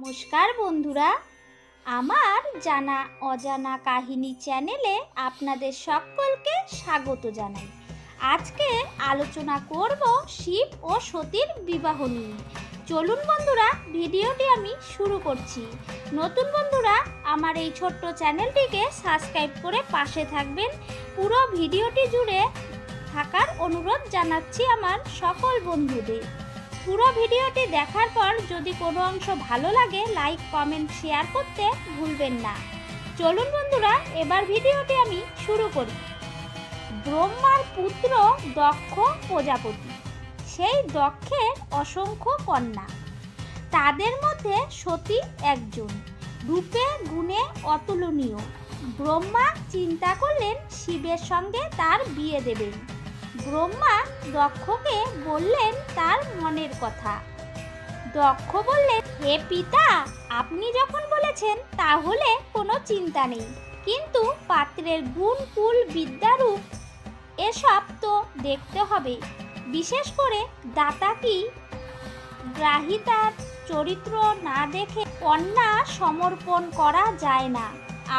নমস্কার বন্ধুরা, আমার জানা অজানা কাহিনী চ্যানেলে আপনাদের সকলকে স্বাগত জানাই। আজকে আলোচনা করব শিব ও সতীর বিবাহ নিয়ে। চলুন বন্ধুরা, ভিডিওটি আমি শুরু করছি। নতুন বন্ধুরা আমার এই ছোট্ট চ্যানেলটিকে সাবস্ক্রাইব করে পাশে থাকবেন। পুরো ভিডিওটি জুড়ে থাকার অনুরোধ জানাচ্ছি আমার সকল বন্ধুদের। পুরো ভিডিওটি দেখার পর যদি কোনো অংশ ভালো লাগে লাইক কমেন্ট শেয়ার করতে ভুলবেন না। চলুন বন্ধুরা, এবার ভিডিওটি আমি শুরু করি। ব্রহ্মার পুত্র দক্ষ প্রজাপতি, সেই দক্ষের অসংখ্য কন্যা, তাদের মধ্যে সতী একজন, রূপে গুণে অতুলনীয়। ব্রহ্মা চিন্তা করলেন শিবের সঙ্গে তার বিয়ে দেবেন। ব্রহ্মা দক্ষকে বললেন তার মনের কথা। দক্ষ বললেন, হে পিতা, আপনি যখন বলেছেন তাহলে কোনো চিন্তা নেই, কিন্তু পাত্রের গুণ কুল বিদ্যারূপ এসব তো দেখতে হবে। বিশেষ করে দাতা কি গ্রাহিতার চরিত্র না দেখে কন্যা সমর্পণ করা যায় না।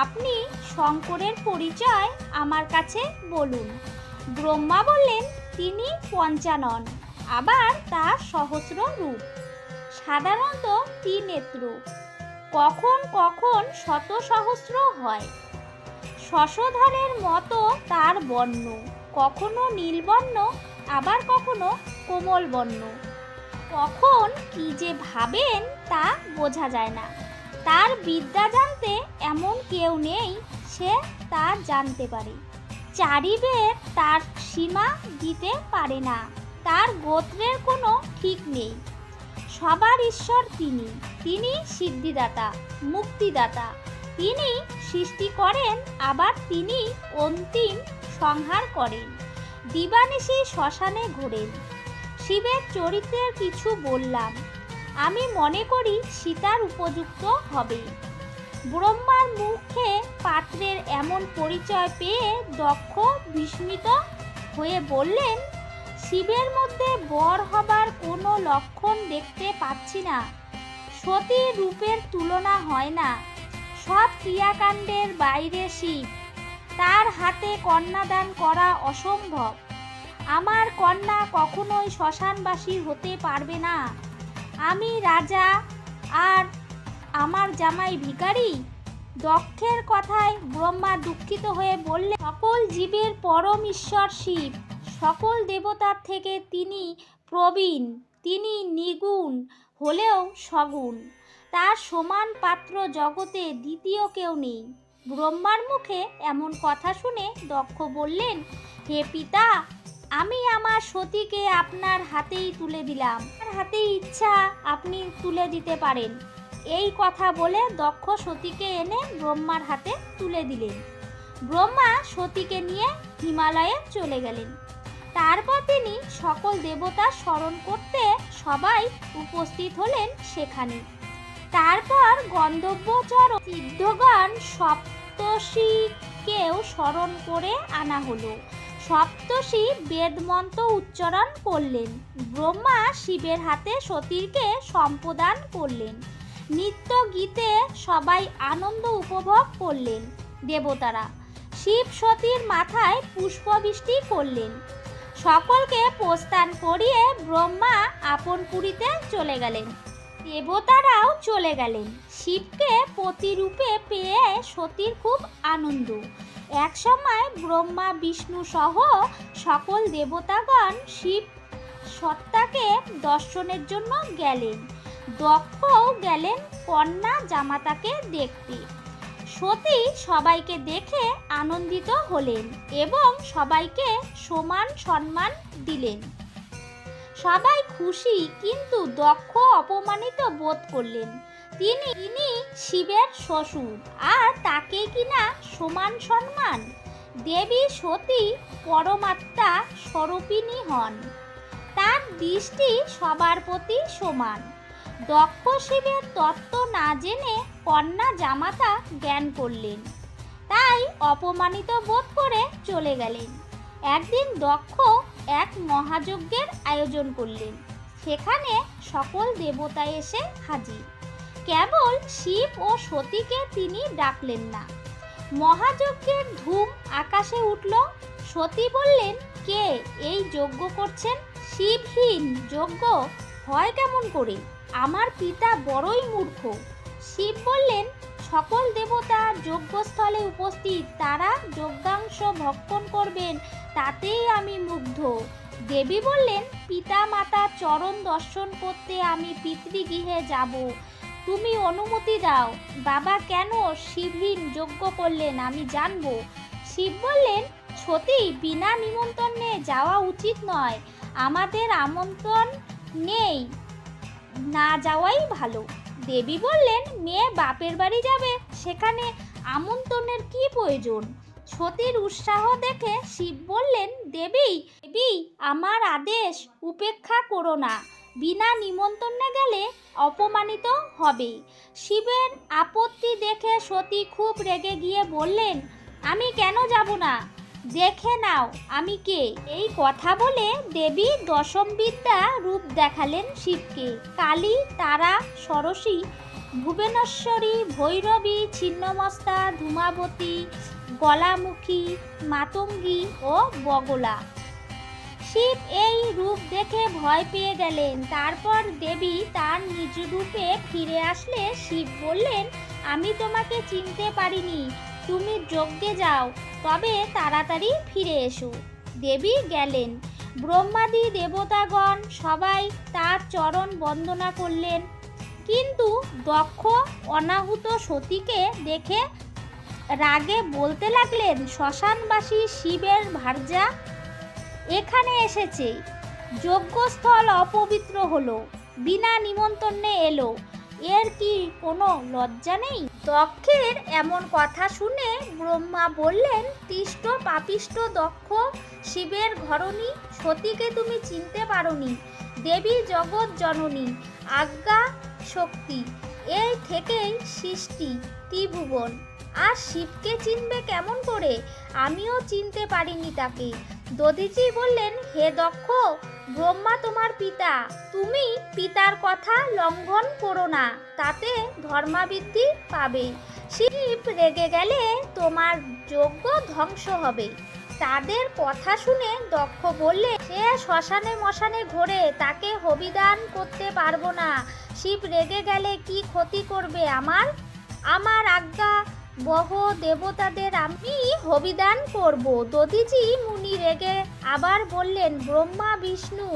আপনি শঙ্করের পরিচয় আমার কাছে বলুন। ব্রহ্মা বললেন, তিনি পঞ্চানন, আবার তার সহস্র রূপ, সাধারণত ত্রিনেত্র, কখন কখন শত সহস্র হয়। শশধরের মতো তার বর্ণ, কখনো নীলবর্ণ, আবার কখনো কোমল বর্ণ। কখন কি যে ভাবেন তা বোঝা যায় না। তার বিদ্যা জানতে এমন কেউ নেই, সে তা জানতে পারে। চারিবেদ তার সীমা দিতে পারে না, তার গোত্রের কোনো ঠিক নেই। সবার ঈশ্বর তিনি, তিনি সিদ্ধিদাতা, মুক্তিদাতা। তিনি সৃষ্টি করেন, আবার তিনি অন্তিম সংহার করেন। দিবানিশি শ্মশানে ঘোরেন। শিবের চরিত্রের কিছু বললাম, আমি মনে করি সীতার উপযুক্ত হবে। ব্রহ্মার মুখে পাত্রের এমন পরিচয় পেয়ে দক্ষ বিস্মিত হয়ে বললেন, শিবের মধ্যে বর হবার কোনো লক্ষণ দেখতে পাচ্ছি না। সতীর রূপের তুলনা হয় না। সব ক্রিয়াকাণ্ডের বাইরে শিব, তার হাতে কন্যাদান করা অসম্ভব। আমার কন্যা কখনোই শ্মশানবাসী হতে পারবে না। আমি রাজা আর আমার জামাই ভিখারি। দক্ষের কথায় ব্রহ্মা দুঃখিত হয়ে বললেন, সকল জীবের পরম ঈশ্বর শিব, সকল দেবতার থেকে তিনি প্রবীণ, তিনি নিগুণ হলেও সগুণ। তার সমান পাত্র জগতে দ্বিতীয় কেউ নেই। ব্রহ্মার মুখে এমন কথা শুনে দক্ষ বললেন, হে পিতা, আমি আমার সতীকে আপনার হাতেই তুলে দিলাম। আপনার হাতেই ইচ্ছা আপনি তুলে দিতে পারেন। এই কথা বলে দক্ষ সতীকে এনে ব্রহ্মার হাতে তুলে দিলেন। ব্রহ্মা সতীকে নিয়ে হিমালয়ে চলে গেলেন। তারপর তিনি সকল দেবতা স্মরণ করতে সবাই উপস্থিত হলেন সেখানে। তারপর গন্ধর্বচর সিদ্ধগণ সপ্তর্ষিকেও স্মরণ করে আনা হলো। সপ্তর্ষি বেদমন্ত্র উচ্চারণ করলেন। ব্রহ্মা শিবের হাতে সতীকে সম্প্রদান করলেন। নৃত্য গীতে সবাই আনন্দ উপভোগ করলেন। দেবতারা শিব সতীর মাথায় পুষ্পবৃষ্টি করলেন। সকলকে প্রস্থান করিয়ে ব্রহ্মা আপন পুরীতে চলে গেলেন। দেবতারাও চলে গেলেন। শিবকে প্রতিরূপে পেয়ে সতীর খুব আনন্দ। এক সময় ব্রহ্মা বিষ্ণু সহ সকল দেবতাগণ শিব সত্তাকে দর্শনের জন্য গেলেন। দক্ষও গেলেন কন্যা জামাতাকে দেখতে। সতী সবাইকে দেখে আনন্দিত হলেন এবং সবাইকে সমান সম্মান দিলেন। সবাই খুশি, কিন্তু দক্ষ অপমানিত বোধ করলেন। তিনি শিবের শ্বশুর, আর তাকে কিনা সমান সম্মান। দেবী সতী পরমাত্মা স্বরূপিণী হন, তার দৃষ্টি সবার প্রতি সমান। দক্ষ শিবের তত্ত্ব না জেনে কন্যা জামাতা জ্ঞান করলেন, তাই অপমানিত বোধ করে চলে গেলেন। একদিন দক্ষ এক মহাযজ্ঞের আয়োজন করলেন। সেখানে সকল দেবতা এসে হাজির। কেবল শিব ও সতীকে তিনি ডাকলেন না। মহাযজ্ঞের ধূম আকাশে উঠল। সতী বললেন, কে এই যজ্ঞ করছেন? শিবহীন যজ্ঞ হয় কেমন করে? আমার পিতা বড়ই মূর্খ। শিব বললেন, সকল দেবতা যজ্ঞস্থলে উপস্থিত, তারা যজ্ঞাংশ ভক্ষণ করবেন, তাতেই আমি মুগ্ধ। দেবী বললেন, পিতা মাতার চরণ দর্শন করতে আমি পিতৃগৃহে যাব, তুমি অনুমতি দাও। বাবা কেন শিবহীন যজ্ঞ করলেন আমি জানব। শিব বললেন, সতী, বিনা নিমন্ত্রণে যাওয়া উচিত নয়, আমাদের আমন্ত্রণ নেই, না যাওয়াই ভালো। দেবী বললেন, মেয়ে বাপের বাড়ি যাবে, সেখানে আমন্ত্রণের কি প্রয়োজন? সতীর উৎসাহ দেখে শিব বললেন, দেবী, আমার আদেশ উপেক্ষা করো না, বিনা নিমন্ত্রণে গেলে অপমানিত হবে। শিবের আপত্তি দেখে সতী খুব রেগে গিয়ে বললেন, আমি কেন যাব না? দেখে নাও আমি কে। এই কথা বলে দেবী দশম বিদ্যা রূপ দেখালেন শিবকে। কালী, তারা, ষোড়শী, ভুবনেশ্বরী, ভৈরবী, ছিন্নমস্তা, ধূমাবতী, গলামুখী, মাতঙ্গী ও বগলা। শিব এই রূপ দেখে ভয় পেয়ে গেলেন। তারপর দেবী তার নিজ রূপে ফিরে আসলে শিব বললেন, আমি তোমাকে চিনতে পারিনি, তুমি যজ্ঞে যাও, তবে তাড়াতাড়ি ফিরে এসো। দেবী গেলেন। ব্রহ্মাদি দেবতাগণ সবাই তার চরণ বন্দনা করলেন। কিন্তু দক্ষ অনাহুত সতীকে দেখে রাগে বলতে লাগলেন, শ্মশানবাসী শিবের ভার্যা এখানে এসেছে, যজ্ঞস্থল অপবিত্র হলো, বিনা নিমন্ত্রণে এলো, এর কি কোনো লজ্জা নেই? দক্ষের এমন কথা শুনে ব্রহ্মা বললেন, তিষ্ট পাপিষ্ট দক্ষ, শিবের ঘরণী সতীকে তুমি চিনতে পারোনি। দেবী জগৎ জননী, আজ্ঞা শক্তি, এই থেকেই সৃষ্টি ত্রিভুবন। আর শিবকে চিনবে কেমন করে? আমিও চিনতে পারিনি তাকে। দধিচি বললেন, হে দক্ষ, ব্রহ্মা তোমার পিতা, তুমি পিতার কথা লঙ্ঘন করো না, তাতে ধর্মাবৃদ্ধি পাবে। শিব রেগে গেলে তোমার যজ্ঞ ধ্বংস হবে। তাদের কথা শুনে দক্ষ বললে, সে শ্মশানে মশানে ঘোরে, তাকে হবিদান করতে পারবো না। শিব রেগে গেলে কি ক্ষতি করবে আমার? আমার আজ্ঞা বহ দেবতাদের আমি হবিদান করব। দধিচি মুনি রেগে আবার বললেন, ব্রহ্মা, বিষ্ণু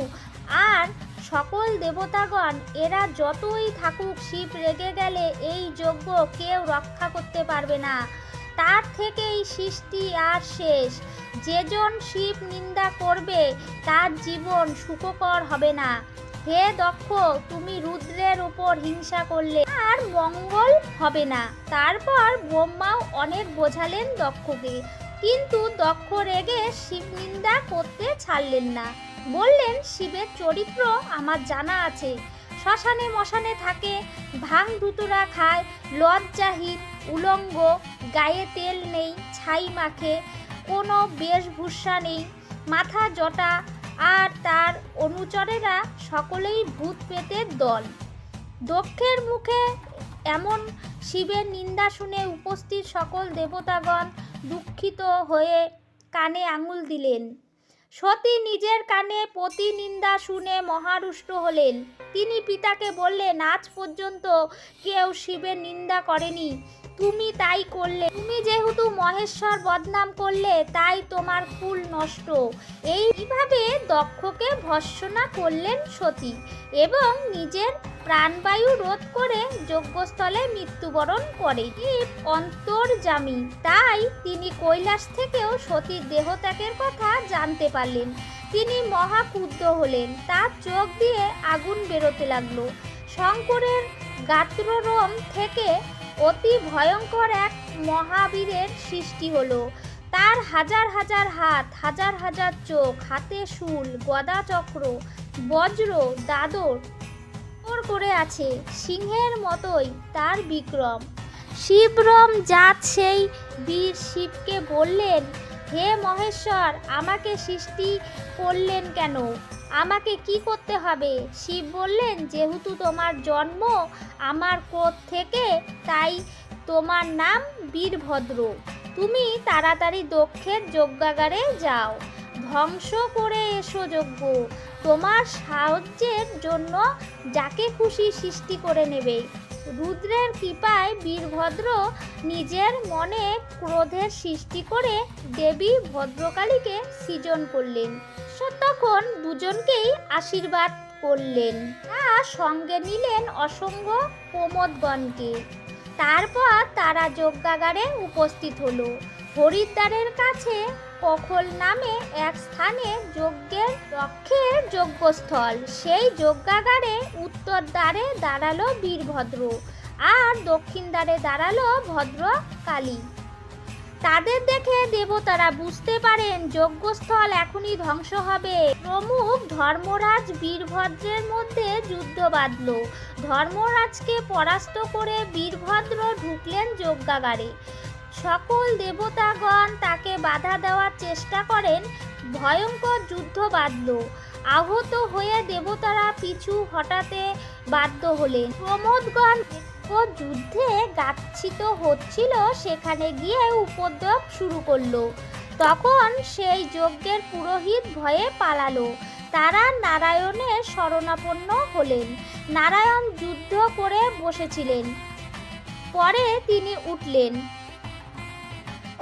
আর সকল দেবতাগণ এরা যতই থাকুক, শিব রেগে গেলে এই যজ্ঞ কেউ রক্ষা করতে পারবে না, তার থেকেই সৃষ্টি আর শেষ। যেজন শিব নিন্দা করবে তার জীবন সুখকর হবে না। হে দক্ষ, তুমি রুদ্রের উপর হিংসা করলে আর মঙ্গল হবে না। তারপর ব্রহ্মাও অনেক বোঝালেন দক্ষকে, কিন্তু দক্ষ রেগে শিব নিন্দা করতে ছাড়লেন না। বললেন, শিবের চরিত্র আমার জানা আছে, শ্মশানে মশানে থাকে, ভাং ধুতুরা খায়, লজ্জাহীন, উলঙ্গ, গায়ে তেল নেই, ছাই মাখে, কোনো বেশভূষা নেই, মাথা জটা, আর তার অনুচরেরা সকলেই ভূত প্রেতের দল। দক্ষের মুখে এমন শিবের নিন্দা শুনে উপস্থিত সকল দেবতাগণ দুঃখিত হয়ে কানে আঙুল দিলেন। সতী নিজের কানে প্রতিনিন্দা শুনে মহারুষ্ট হলেন। তিনি পিতাকে বললেন, আজ পর্যন্ত কেউ শিবের নিন্দা করেনি, তুমি তাই করলে। তুমি যেহেতু মহেশ্বর বদনাম করলে, তাই তোমার কুল নষ্ট। এইভাবে দক্ষকে ভর্ৎসনা করলেন সতী এবং নিজের প্রাণবায়ু রোধ করে যজ্ঞস্থলে মৃত্যুবরণ করে। শিব অন্তর্যামী, তাই তিনি কৈলাস থেকেও সতীর দেহত্যাগের কথা জানতে পারলেন। তিনি মহা ক্রুদ্ধ হলেন, তার চোখ দিয়ে আগুন বেরোতে লাগলো। শঙ্করের গাত্ররোম থেকে অতি ভয়ঙ্কর এক মহাবীরের সৃষ্টি হলো। তার হাজার হাজার হাত, হাজার হাজার চোখ, হাতে শূল, গদা, চক্র, বজ্র, দাদর করে আছে। সিংহের মতোই তার বিক্রম। শিবরম জাত সেই বীর শিবকে বললেন, হে মহেশ্বর, আমাকে সৃষ্টি করলেন কেন? আমাকে কি করতে হবে? শিব বললেন, যেহেতু তোমার জন্ম আমার ক্রোধ থেকে, তাই তোমার নাম বীরভদ্র। তুমি তাড়াতাড়ি দক্ষের যজ্ঞাগারে যাও, ধ্বংস করে এসো যজ্ঞ। তোমার সাহায্যের জন্য যাকে খুশি সৃষ্টি করে নেবে। রুদ্রের কৃপায় বীরভদ্র নিজের মনে ক্রোধের সৃষ্টি করে দেবী ভদ্রকালীকে সৃজন করলেন। তখন দুজনকেই আশীর্বাদ করলেন, আর সঙ্গে নিলেন অসংখ্য প্রমোদগণকে। তারপর তারা যজ্ঞাগারে উপস্থিত হলো। হরিদ্বারের কাছে কখল নামে এক স্থানে যজ্ঞের দক্ষের যজ্ঞস্থল। সেই যজ্ঞাগারে উত্তর দ্বারে দাঁড়ালো বীরভদ্র, আর দক্ষিণ দ্বারে দাঁড়ালো ভদ্রকালী। তাদের দেখে দেবতারা বুঝতে পারেন যজ্ঞস্থল এখনই ধ্বংস হবে। প্রমুখ ধর্মরাজ বীরভদ্রের মধ্যে যুদ্ধ বাঁধল। ধর্মরাজকে পরাস্ত করে বীরভদ্র ঢুকলেন যজ্ঞাগারে। সকল দেবতাগণ তাকে বাধা দেওয়ার চেষ্টা করেন। ভয়ঙ্কর যুদ্ধ বাঁধল। আহত হয়ে দেবতারা পিছু হটাতে বাধ্য হলেন। প্রমোদগণ যুদ্ধে গাচ্ছিত হচ্ছিল, সেখানে গিয়ে উপদ্রব শুরু করলো। তখন সেই যজ্ঞের পুরোহিত ভয়ে পালালো। তারা নারায়ণের শরণাপন্ন হলেন। নারায়ণ যুদ্ধ করে বসেছিলেন। পরে তিনি উঠলেন,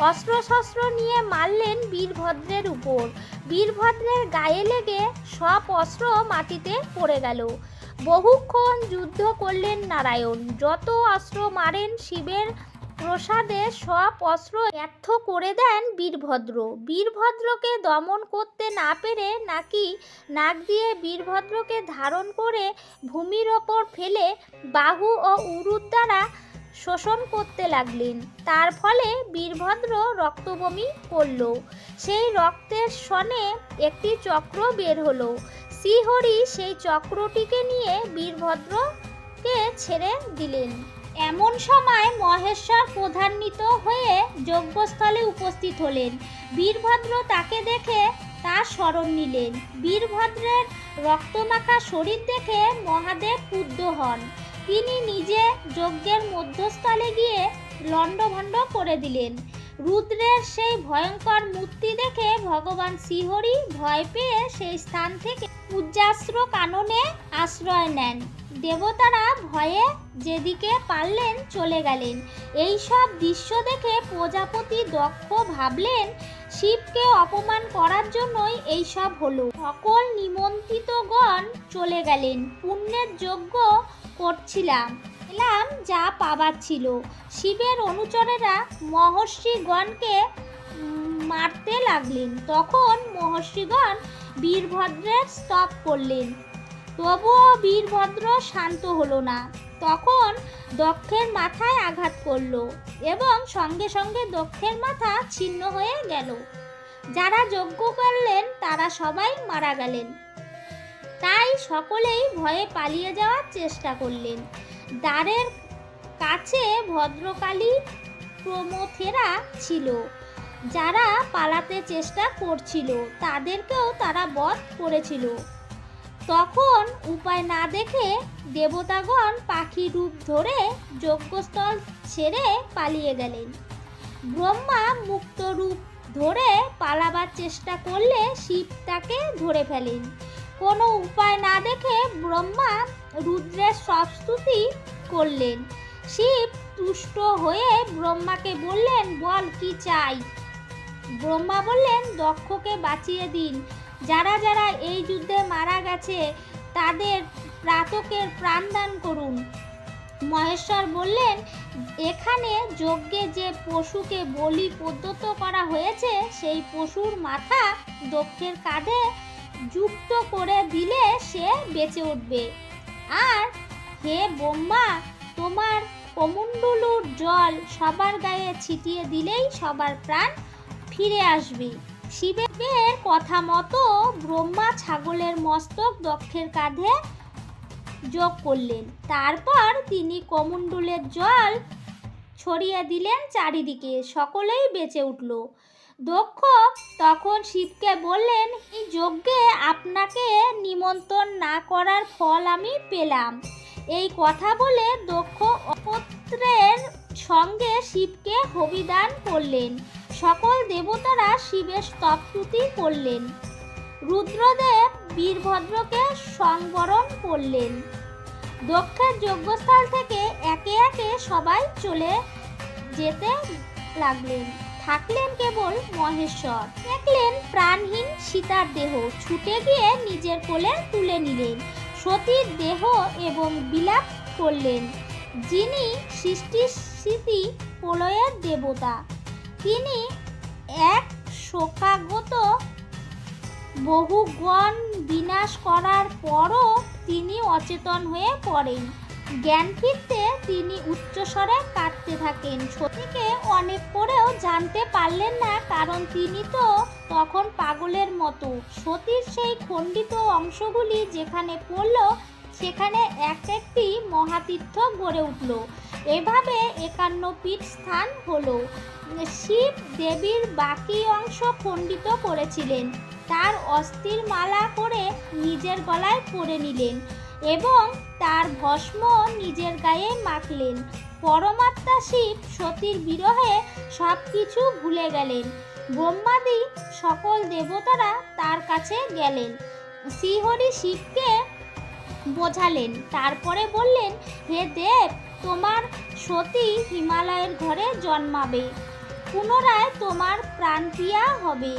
অস্ত্রশস্ত্র নিয়ে মারলেন বীরভদ্রের উপর। বীরভদ্রের গায়ে লেগে সব অস্ত্র মাটিতে পড়ে গেল। বহুক্ষণ যুদ্ধ করলেন নারায়ণ। যত অস্ত্র মারেন শিবের প্রসাদে সব অস্ত্র ব্যর্থ করে দেন বীরভদ্র। বীরভদ্রকে দমন করতে না পেরে নাকি নাক দিয়ে বীরভদ্রকে ধারণ করে ভূমির ওপর ফেলে বাহু ও উরুর দ্বারা শোষণ করতে লাগলেন। তার ফলে বীরভদ্র রক্তবমি করল। সেই রক্তের সনে একটি চক্র বের হলো। শ্রীহরি সেই চক্রটিকে নিয়ে বীরভদ্রকে ছেড়ে দিলেন। এমন সময় মহেশ্বর ক্রোধান্বিত হয়ে যজ্ঞস্থলে উপস্থিত হলেন। বীরভদ্র তাকে দেখে তার শরণ নিলেন। বীরভদ্রের রক্তমাখা শরীর দেখে মহাদেব ক্রুদ্ধ হন। তিনি নিজে যজ্ঞের মধ্যস্থলে গিয়ে লণ্ডভণ্ড করে দিলেন। রুদ্রের সেই ভয়ঙ্কর মূর্তি দেখে ভগবান শ্রীহরি ভয় পেয়ে সেই স্থান থেকে উজ্জাস্র কাননে আশ্রয় নেন। দেবতারা ভয়ে যেদিকে পারলেন চলে গেলেন। এই সব দৃশ্য দেখে প্রজাপতি দক্ষ ভাবলেন, শিবকে অপমান করার জন্যই এইসব হলো। সকল নিমন্ত্রিতগণ চলে গেলেন। পুণ্যের যজ্ঞ করছিলাম, এলাম যা পাবার ছিল। শিবের অনুচরেরা মহর্ষিগণকে মারতে লাগলেন। তখন মহর্ষিগণ বীরভদ্রের স্তব করলেন। তবুও বীরভদ্র শান্ত হলো না। তখন দক্ষের মাথায় আঘাত করল এবং সঙ্গে সঙ্গে দক্ষের মাথা ছিন্ন হয়ে গেল। যারা যজ্ঞ করলেন তারা সবাই মারা গেলেন। তাই সকলেই ভয়ে পালিয়ে যাওয়ার চেষ্টা করলেন। দ্বারের কাছে ভদ্রকালী প্রমথেরা ছিল। যারা পালাতে চেষ্টা করছিল তাদেরকেও তারা বধ করেছিল। তখন উপায় না দেখে দেবতাগণ পাখি রূপ ধরে যজ্ঞস্থল ছেড়ে পালিয়ে গেলেন। ব্রহ্মা মুক্ত রূপ ধরে পালাবার চেষ্টা করলে শিব তাকে ধরে ফেলেন। কোনো উপায় না দেখে ব্রহ্মা রুদ্রের সব স্তুতি করলেন। শিব তুষ্ট হয়ে ব্রহ্মাকে বললেন, বল কি চাই? ব্রহ্মা বললেন, দক্ষকে বাঁচিয়ে দিন। যারা যারা এই যুদ্ধে মারা গেছে তাদের প্রাতকের প্রাণদান করুন। মহেশ্বর বললেন, এখানে যজ্ঞে যে পশুকে বলি প্রদত্ত করা হয়েছে সেই পশুর মাথা দক্ষের কাঁধে যুক্ত করে দিলে সে বেঁচে উঠবে। আর হে ব্রহ্মা, তোমার কমণ্ডলুর জল সবার গায়ে ছিটিয়ে দিলেই সবার প্রাণ ফিরে আসবে। শিবের কথা মতো ব্রহ্মা ছাগলের মস্তক দক্ষের কাঁধে যোগ করলেন। তারপর তিনি কমণ্ডলের জল ছড়িয়ে দিলেন চারিদিকে। সকলেই বেঁচে উঠল। দক্ষ তখন শিবকে বললেন, এই যজ্ঞে আপনাকে নিমন্ত্রণ না করার ফল আমি পেলাম। এই কথা বলে দক্ষ অপত্রের সঙ্গে শিবকে হবিদান করলেন। সকল দেবতারা শিবের স্তবস্তুতি করলেন। রুদ্রদেব বীরভদ্রকে সংবরণ করলেন। দক্ষের যজ্ঞস্থল থেকে একে একে সবাই চলে যেতে লাগলেন। থাকলেন কেবল মহেশ্বর। দেখলেন প্রাণহীন সীতার দেহ, ছুটে গিয়ে নিজের কোলে তুলে নিলেন। সতীর দেহ এবং বিলাপ করলেন। যিনি সৃষ্টি স্থিতি প্রলয়ের দেবতা, তিনি এক শোকাগত বহুগণ বিনাশ করার পরও তিনি অচেতন হয়ে পড়েন। জ্ঞান ফিরতে তিনি উচ্চস্বরে কাঁদতে থাকেন। সতীকে অনেক করেও জানতে পারলেন না, কারণ তিনি তো তখন পাগলের মতো। সতীর সেই খণ্ডিত অংশগুলি যেখানে পড়ল সেখানে এক একটি মহাতীর্থ গড়ে উঠল। এভাবে 51 পীঠ স্থান হলো। শিব দেবীর বাকি অংশ খণ্ডিত করেছিলেন, তার অস্থির মালা করে নিজের গলায় পরে নিলেন এবং তার ভস্ম নিজের গায়ে মাখলেন। পরমাত্মা শিব সতীর বিরহে সব কিছু ভুলে গেলেন। ব্রহ্মাদি সকল দেবতারা তার কাছে গেলেন। শ্রীহরি শিবকে বোঝালেন। তারপরে বললেন, হে দেব, তোমার সতী হিমালয়ের ঘরে জন্মাবে, পুনরায় তোমার প্রাণপ্রিয়া হবে।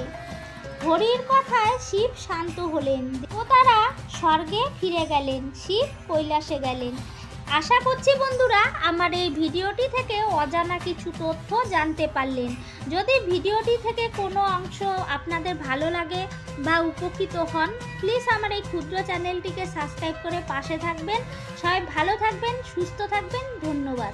হরির কথায় শিব শান্ত হলেন। দেবতারা স্বর্গে ফিরে গেলেন, শিব কৈলাসে গেলেন। আশা করছি বন্ধুরা আমার এই ভিডিওটি থেকে অজানা কিছু তথ্য জানতে পারলেন। যদি ভিডিওটি থেকে কোনো অংশ আপনাদের ভালো লাগে বা উপকৃত হন, প্লিজ আমার এই ক্ষুদ্র চ্যানেলটিকে সাবস্ক্রাইব করে পাশে থাকবেন। সবাই ভালো থাকবেন, সুস্থ থাকবেন। ধন্যবাদ।